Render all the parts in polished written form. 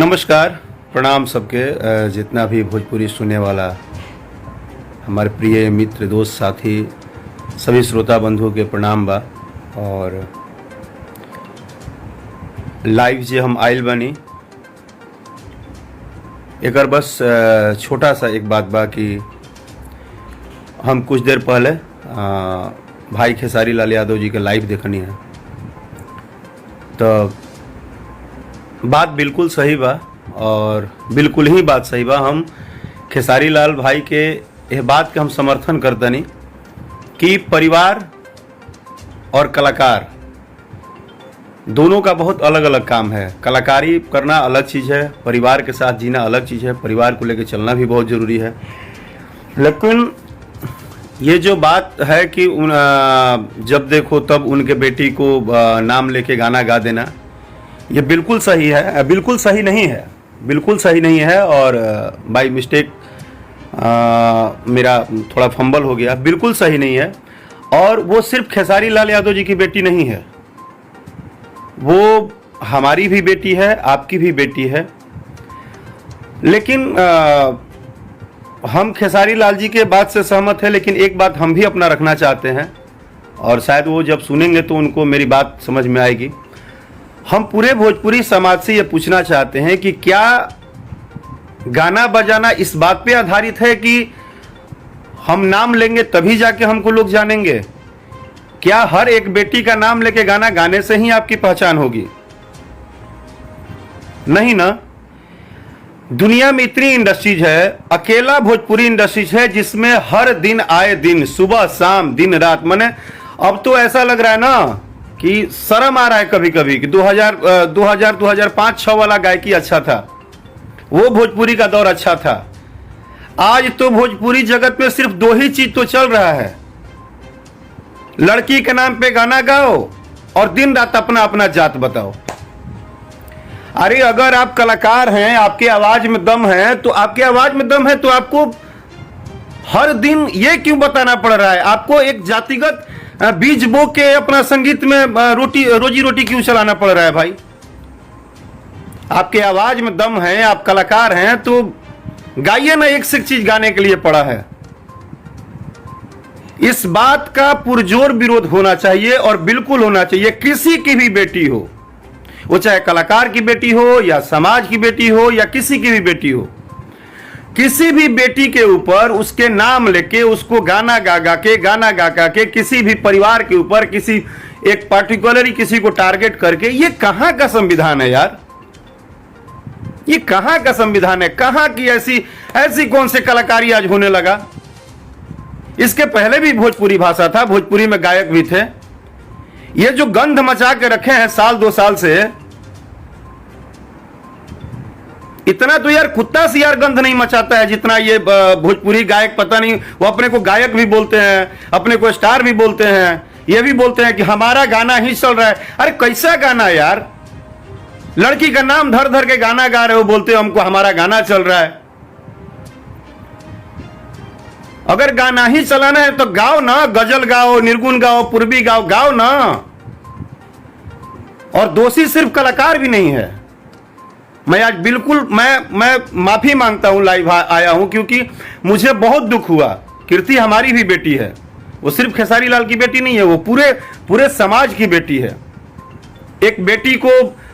नमस्कार, प्रणाम सबके। जितना भी भोजपुरी सुनने वाला हमारे प्रिय मित्र, दोस्त, साथी, सभी श्रोता बंधुओं के प्रणाम बा। और लाइव जे हम आइल बनी एकर बस छोटा सा एक बात बा कि हम कुछ देर पहले भाई खेसारी लाल यादव जी के लाइव देखनी है, तो बात बिल्कुल सही बा और बिल्कुल ही बात सही बा। हम खेसारी लाल भाई के यह बात के हम समर्थन करतनी कि परिवार और कलाकार दोनों का बहुत अलग अलग काम है। कलाकारी करना अलग चीज़ है, परिवार के साथ जीना अलग चीज़ है, परिवार को लेकर चलना भी बहुत ज़रूरी है। लेकिन ये जो बात है कि जब देखो तब उनके बेटी को नाम लेके गाना गा देना, ये बिल्कुल सही है, बिल्कुल सही नहीं है, बिल्कुल सही नहीं है। और बाय मिस्टेक मेरा थोड़ा फंबल हो गया, बिल्कुल सही नहीं है। और वो सिर्फ खेसारी लाल यादव जी की बेटी नहीं है, वो हमारी भी बेटी है, आपकी भी बेटी है। लेकिन हम खेसारी लाल जी के बात से सहमत हैं, लेकिन एक बात हम भी अपना रखना चाहते हैं और शायद वो जब सुनेंगे तो उनको मेरी बात समझ में आएगी। हम पूरे भोजपुरी समाज से ये पूछना चाहते हैं कि क्या गाना बजाना इस बात पे आधारित है कि हम नाम लेंगे तभी जाके हमको लोग जानेंगे? क्या हर एक बेटी का नाम लेके गाना गाने से ही आपकी पहचान होगी? नहीं ना। दुनिया में इतनी इंडस्ट्रीज है, अकेला भोजपुरी इंडस्ट्रीज है जिसमें हर दिन आए दिन, सुबह शाम, दिन रात, माने अब तो ऐसा लग रहा है ना कि शर्म आ रहा है कभी कभी कि 2005-6 वाला गायकी अच्छा था, वो भोजपुरी का दौर अच्छा था। आज तो भोजपुरी जगत में सिर्फ दो ही चीज तो चल रहा है, लड़की के नाम पे गाना गाओ और दिन रात अपना अपना जात बताओ। अरे अगर आप कलाकार हैं, आपके आवाज में दम है, तो आपके आवाज में दम है तो आपको हर दिन ये क्यों बताना पड़ रहा है? आपको एक जातिगत बीज बो के अपना संगीत में रोजी रोटी क्यों चलाना पड़ रहा है भाई? आपके आवाज में दम है, आप कलाकार हैं, तो गाइए ना, एक से एक चीज गाने के लिए पड़ा है। इस बात का पुरजोर विरोध होना चाहिए और बिल्कुल होना चाहिए। किसी की भी बेटी हो, वो चाहे कलाकार की बेटी हो या समाज की बेटी हो या किसी की भी बेटी हो, किसी भी बेटी के ऊपर उसके नाम लेके उसको गाना गा के किसी भी परिवार के ऊपर किसी एक पार्टिकुलरली किसी को टारगेट करके, ये कहां का संविधान है यार? ये कहां का संविधान है? कहां की ऐसी कौन से कलाकारी आज होने लगा? इसके पहले भी भोजपुरी भाषा था, भोजपुरी में गायक भी थे। ये जो गंध मचा के रखे हैं साल 2 साल से, इतना तो यार कुत्ता से यार गंध नहीं मचाता है जितना ये भोजपुरी गायक। पता नहीं, वो अपने को गायक भी बोलते हैं, अपने को स्टार भी बोलते हैं, ये भी बोलते हैं कि हमारा गाना ही चल रहा है। अरे कैसा गाना यार? लड़की का नाम धर धर के गाना गा रहे हो, बोलते हो हमको हमारा गाना चल रहा है। अगर गाना ही चलाना है तो गाओ ना, गजल गाओ, निर्गुण गाओ, पूर्वी गाओ, गाओ ना। और दोषी सिर्फ कलाकार भी नहीं है। मैं आज बिल्कुल मैं माफी मांगता हूं, लाइव आया हूं क्योंकि मुझे बहुत दुख हुआ। कीर्ति हमारी भी बेटी है, वो सिर्फ खेसारी लाल की बेटी नहीं है, वो पूरे समाज की बेटी है। एक बेटी को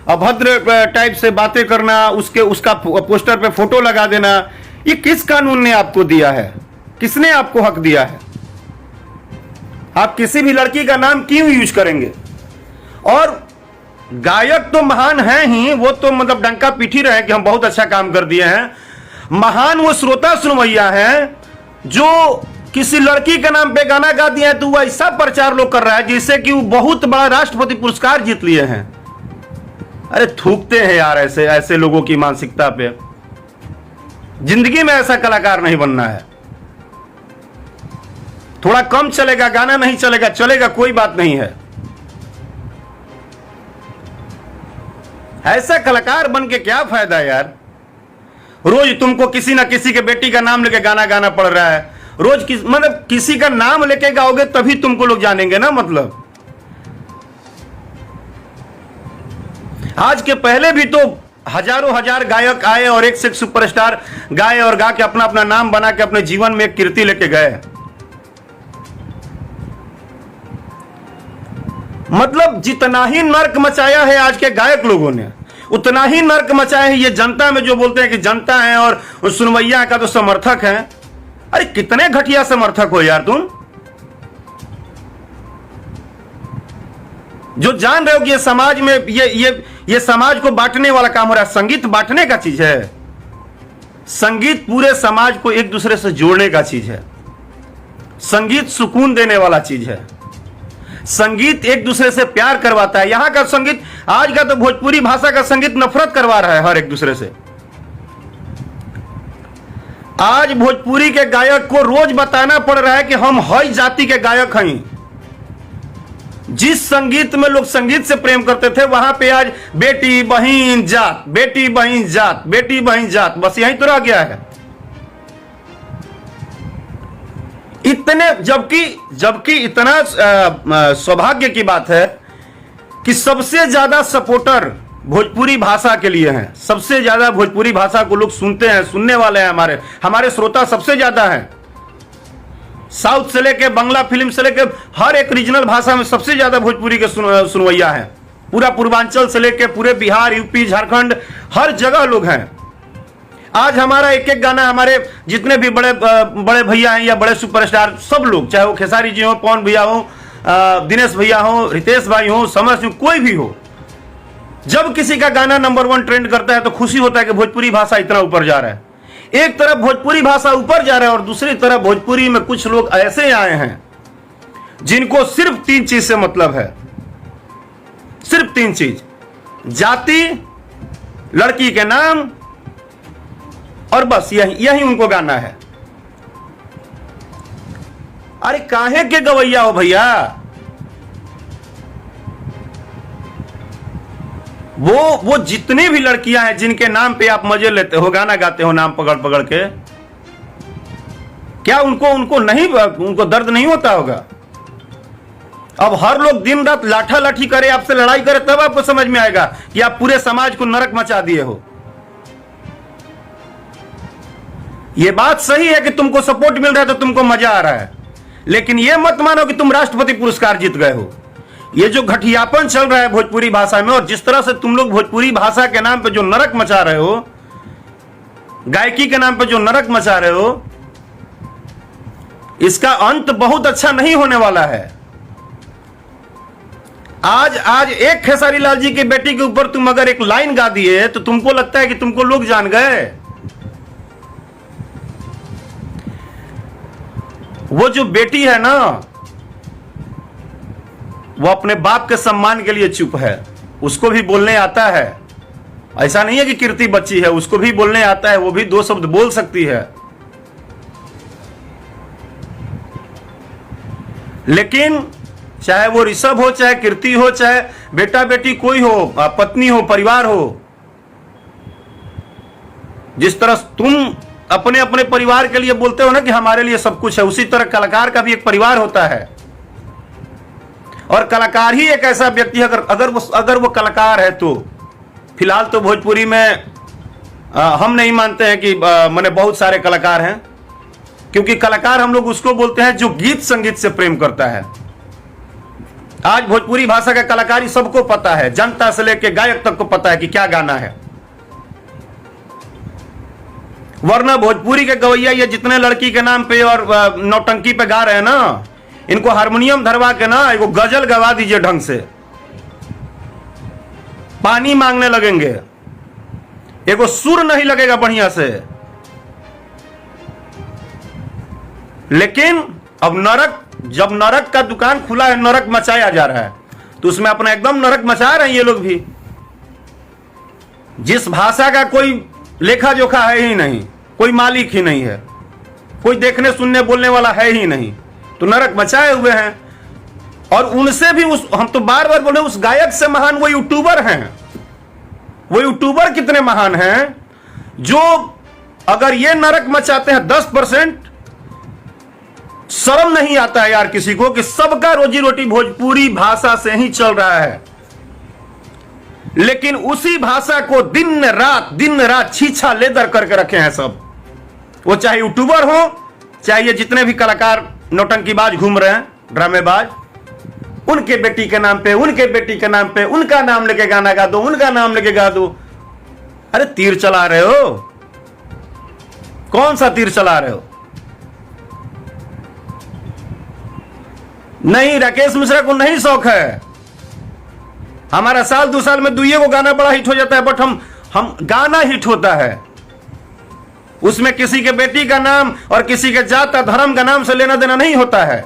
अभद्र टाइप से बातें करना, उसका पोस्टर पे फोटो लगा देना, ये किस कानून ने आपको दिया है? किसने आपको हक दिया है? आप किसी भी लड़की का नाम क्यों यूज करेंगे? और गायक तो महान है ही, वो तो मतलब डंका पीटी रहे कि हम बहुत अच्छा काम कर दिए हैं। महान वो श्रोता सुनवैया है जो किसी लड़की के नाम पे गाना गा दिया है, तो वो ऐसा प्रचार लोग कर रहा है जिससे कि वो बहुत बड़ा राष्ट्रपति पुरस्कार जीत लिए हैं। अरे थूकते हैं यार ऐसे लोगों की मानसिकता पे। जिंदगी में ऐसा कलाकार नहीं बनना है। थोड़ा कम चलेगा, गाना नहीं चलेगा, चलेगा, कोई बात नहीं है। ऐसा कलाकार बन के क्या फायदा यार? रोज तुमको किसी ना किसी के बेटी का नाम लेके गाना गाना पड़ रहा है। रोज मतलब किसी का नाम लेके गाओगे तभी तुमको लोग जानेंगे ना। मतलब आज के पहले भी तो हजारों हजार गायक आए और एक से एक सुपरस्टार गाए और गा के अपना अपना नाम बना के अपने जीवन में एक कीर्ति लेके गए। मतलब जितना ही नर्क मचाया है आज के गायक लोगों ने, उतना ही नर्क मचाया है ये जनता में, जो बोलते हैं कि जनता है और सुनवैया का तो समर्थक है। अरे कितने घटिया समर्थक हो यार तुम, जो जान रहे हो कि ये समाज में ये समाज को बांटने वाला काम हो रहा है। संगीत बांटने का चीज है, संगीत पूरे समाज को एक दूसरे से जोड़ने का चीज है, संगीत सुकून देने वाला चीज है, संगीत एक दूसरे से प्यार करवाता है। यहां का संगीत, आज का तो भोजपुरी भाषा का संगीत नफरत करवा रहा है हर एक दूसरे से। आज भोजपुरी के गायक को रोज बताना पड़ रहा है कि हम हई जाति के गायक हैं। जिस संगीत में लोग संगीत से प्रेम करते थे, वहां पे आज बेटी बहन जात, बेटी बहन जात, बेटी बहन जात, बस यही तो रह गया है। इतने जबकि इतना सौभाग्य की बात है कि सबसे ज्यादा सपोर्टर भोजपुरी भाषा के लिए हैं। सबसे ज्यादा भोजपुरी भाषा को लोग सुनते हैं, सुनने वाले हैं, हमारे श्रोता सबसे ज्यादा हैं। साउथ से लेके बांग्ला फिल्म से लेके हर एक रीजनल भाषा में सबसे ज्यादा भोजपुरी के सुनवैया हैं। पूरा पूर्वांचल से लेके पूरे बिहार, यूपी, झारखंड, हर जगह लोग हैं। आज हमारा एक एक गाना, हमारे जितने भी बड़े भैया हैं या बड़े सुपरस्टार, सब लोग, चाहे वो खेसारी जी हो, पवन भैया हो, दिनेश भैया हो, रितेश भाई हो, समर सिंह, कोई भी हो, जब किसी का गाना नंबर 1 ट्रेंड करता है तो खुशी होता है कि भोजपुरी भाषा इतना ऊपर जा रहा है। एक तरफ भोजपुरी भाषा ऊपर जा रहा है और दूसरी तरफ भोजपुरी में कुछ लोग ऐसे आए हैं जिनको सिर्फ 3 चीज से मतलब है, सिर्फ 3 चीज, जाति, लड़की के नाम और बस यही उनको गाना है। अरे काहे के गवैया हो भैया, वो जितनी भी लड़कियां हैं जिनके नाम पे आप मजे लेते हो, गाना गाते हो नाम पकड़ पकड़ के, क्या उनको दर्द नहीं होता होगा? अब हर लोग दिन रात लाठा लाठी करे, आपसे लड़ाई करे, तब आपको समझ में आएगा कि आप पूरे समाज को नरक मचा दिए हो। यह बात सही है कि तुमको सपोर्ट मिल रहा है तो तुमको मजा आ रहा है, लेकिन यह मत मानो कि तुम राष्ट्रपति पुरस्कार जीत गए हो। ये जो घटियापन चल रहा है भोजपुरी भाषा में, और जिस तरह से तुम लोग भोजपुरी भाषा के नाम पे जो नरक मचा रहे हो, गायकी के नाम पे जो नरक मचा रहे हो, इसका अंत बहुत अच्छा नहीं होने वाला है। आज एक खेसारी लाल जी की बेटी के ऊपर तुम अगर एक लाइन गा दिए तो तुमको लगता है कि तुमको लोग जान गए। वो जो बेटी है ना, वो अपने बाप के सम्मान के लिए चुप है, उसको भी बोलने आता है। ऐसा नहीं है कि कीर्ति बच्ची है, उसको भी बोलने आता है, वो भी 2 शब्द बोल सकती है। लेकिन चाहे वो ऋषभ हो, चाहे कीर्ति हो, चाहे बेटा बेटी कोई हो, पत्नी हो, परिवार हो, जिस तरह तुम अपने अपने परिवार के लिए बोलते हो ना कि हमारे लिए सब कुछ है, उसी तरह कलाकार का भी एक परिवार होता है। और कलाकार ही एक ऐसा व्यक्ति है, अगर वो कलाकार है तो, फिलहाल तो भोजपुरी में हम नहीं मानते हैं कि माने बहुत सारे कलाकार हैं, क्योंकि कलाकार हम लोग उसको बोलते हैं जो गीत संगीत से प्रेम करता है। आज भोजपुरी भाषा का कलाकारी सबको पता है, जनता से लेकर गायक तक को पता है कि क्या गाना है। वरना भोजपुरी के गवैया ये जितने लड़की के नाम पे और नौटंकी पे गा रहे हैं ना, इनको हारमोनियम धरवा के ना एगो गजल गवा दीजिए ढंग से, पानी मांगने लगेंगे, एगो सुर नहीं लगेगा बढ़िया से। लेकिन अब जब नरक का दुकान खुला है, नरक मचाया जा रहा है, तो उसमें अपना एकदम नरक मचा रहे हैं ये लोग भी। जिस भाषा का कोई लेखा जोखा है ही नहीं, कोई मालिक ही नहीं है, कोई देखने सुनने बोलने वाला है ही नहीं, तो नरक मचाए हुए हैं। और उनसे भी हम तो बार बार बोले, उस गायक से महान वो यूट्यूबर हैं। वो यूट्यूबर कितने महान हैं जो अगर ये नरक मचाते हैं 10%, शर्म नहीं आता है यार किसी को कि सबका रोजी रोटी भोजपुरी भाषा से ही चल रहा है। लेकिन उसी भाषा को दिन रात छीछा लेदर करके रखे हैं सब। वो चाहे यूट्यूबर हो, चाहे ये जितने भी कलाकार नौटंकीबाज घूम रहे हैं, ड्रामेबाज, उनके बेटी के नाम पे, उनके बेटी के नाम पे, उनका नाम लेके गाना गा दो, उनका नाम लेके गा दो। अरे तीर चला रहे हो, कौन सा तीर चला रहे हो? नहीं, राकेश मिश्रा को नहीं शौक है। हमारा साल 2 साल में दुइये को गाना बड़ा हिट हो जाता है, बट हम गाना हिट होता है, उसमें किसी के बेटी का नाम और किसी के जात धर्म का नाम से लेना देना नहीं होता है,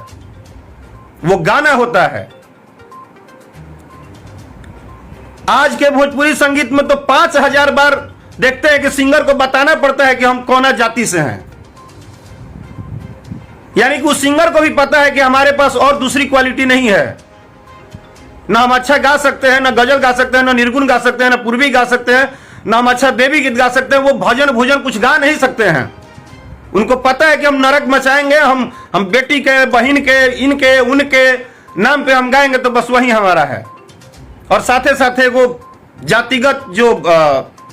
वो गाना होता है। आज के भोजपुरी संगीत में तो 5000 बार देखते हैं कि सिंगर को बताना पड़ता है कि हम कौन जाति से हैं, यानी कि उस सिंगर को भी पता है कि हमारे पास और दूसरी क्वालिटी नहीं है, ना हम अच्छा गा सकते हैं, ना गजल गा सकते हैं, ना निर्गुण गा सकते हैं, ना पूर्वी गा सकते हैं, ना हम अच्छा देवी गीत गा सकते हैं। वो भजन भोजन कुछ गा नहीं सकते हैं। उनको पता है कि हम नरक मचाएंगे, हम बेटी के, बहन के, इनके उनके नाम पे हम गाएंगे तो बस वही हमारा है। और साथे साथे वो जातिगत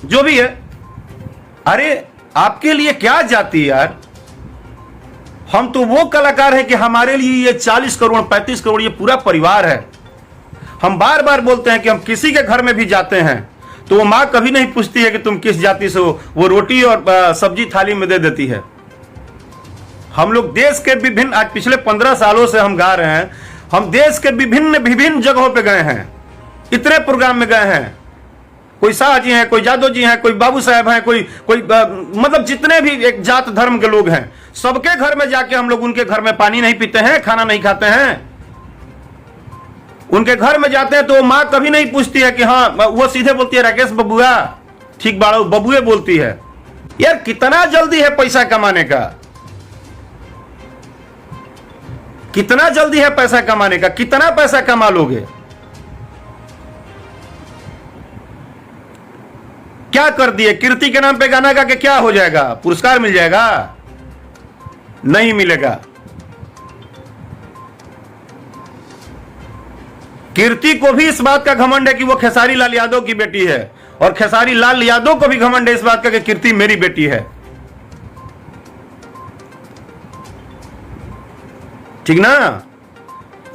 जो भी है, अरे आपके लिए क्या जाति यार? हम तो वो कलाकार हैं कि हमारे लिए ये 40 करोड़ 35 करोड़ ये पूरा परिवार है। हम बार बार बोलते हैं कि हम किसी के घर में भी जाते हैं तो वो माँ कभी नहीं पूछती है कि तुम किस जाति से हो, वो रोटी और सब्जी थाली में दे देती है। हम लोग देश के विभिन्न, आज पिछले 15 सालों से हम गा रहे हैं, हम देश के विभिन्न जगहों पे गए हैं, इतने प्रोग्राम में गए हैं। कोई शाह जी हैं, कोई जादव जी हैं, कोई बाबू साहब हैं, कोई मतलब जितने भी एक जात धर्म के लोग हैं, सबके घर में जाके हम लोग उनके घर में पानी नहीं पीते हैं, खाना नहीं खाते हैं। उनके घर में जाते हैं तो माँ कभी नहीं पूछती है कि हाँ, वो सीधे बोलती है राकेश बबुआ, ठीक बाड़ो, बबुए बोलती है। यार कितना जल्दी है पैसा कमाने का, कितना जल्दी है पैसा कमाने का, कितना पैसा कमा लोगे? क्या कर दिए? कीर्ति के नाम पे गाना गा के क्या हो जाएगा? पुरस्कार मिल जाएगा? नहीं मिलेगा। कीर्ति को भी इस बात का घमंड है कि वो खेसारी लाल यादव की बेटी है, और खेसारी लाल यादव को भी घमंड है इस बात का कि कीर्ति मेरी बेटी है। ठीक ना?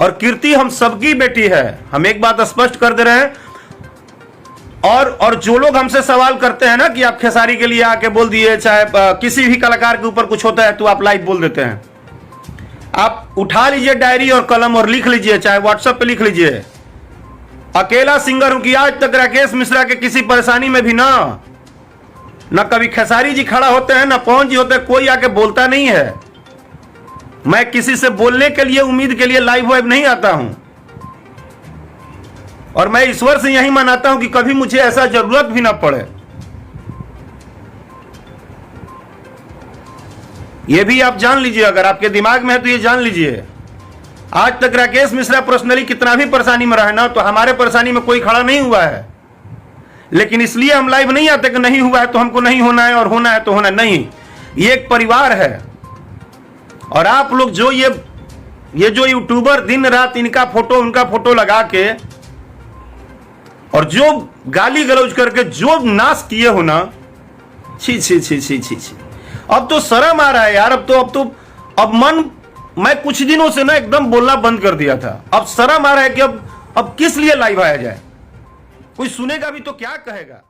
और कीर्ति हम सबकी बेटी है, हम एक बात स्पष्ट कर दे रहे हैं। और जो लोग हमसे सवाल करते हैं ना कि आप खेसारी के लिए आके बोल दिए, चाहे किसी भी कलाकार के ऊपर कुछ होता है तो आप लाइव बोल देते हैं। आप उठा लीजिए डायरी और कलम और लिख लीजिए, चाहे व्हाट्सएप पे लिख लीजिए, अकेला सिंगर हूं कि आज तक राकेश मिश्रा के किसी परेशानी में भी ना कभी खेसारी जी खड़ा होते हैं, ना पवन जी होते हैं, कोई आके बोलता नहीं है। मैं किसी से बोलने के लिए, उम्मीद के लिए लाइव वाइव नहीं आता हूं, और मैं ईश्वर से यही मनाता हूं कि कभी मुझे ऐसा जरूरत भी ना पड़े। ये भी आप जान लीजिए, अगर आपके दिमाग में है तो ये जान लीजिए, आज तक राकेश मिश्रा पर्सनली कितना भी परेशानी में रहे ना, तो हमारे परेशानी में कोई खड़ा नहीं हुआ है। लेकिन इसलिए हम लाइव नहीं आते कि नहीं हुआ है तो हमको नहीं होना है, और होना है तो होना नहीं। ये एक परिवार है। और आप लोग जो ये जो यूट्यूबर दिन रात इनका फोटो उनका फोटो लगा के और जो गाली गलौज करके जो नाश किए हो ना, छी छी छी छी छी छी, अब तो शर्म आ रहा है यार। अब मैं कुछ दिनों से ना एकदम बोलना बंद कर दिया था। अब शर्म आ रहा है कि अब किस लिए लाइव आया जाए। कोई सुनेगा भी तो क्या कहेगा।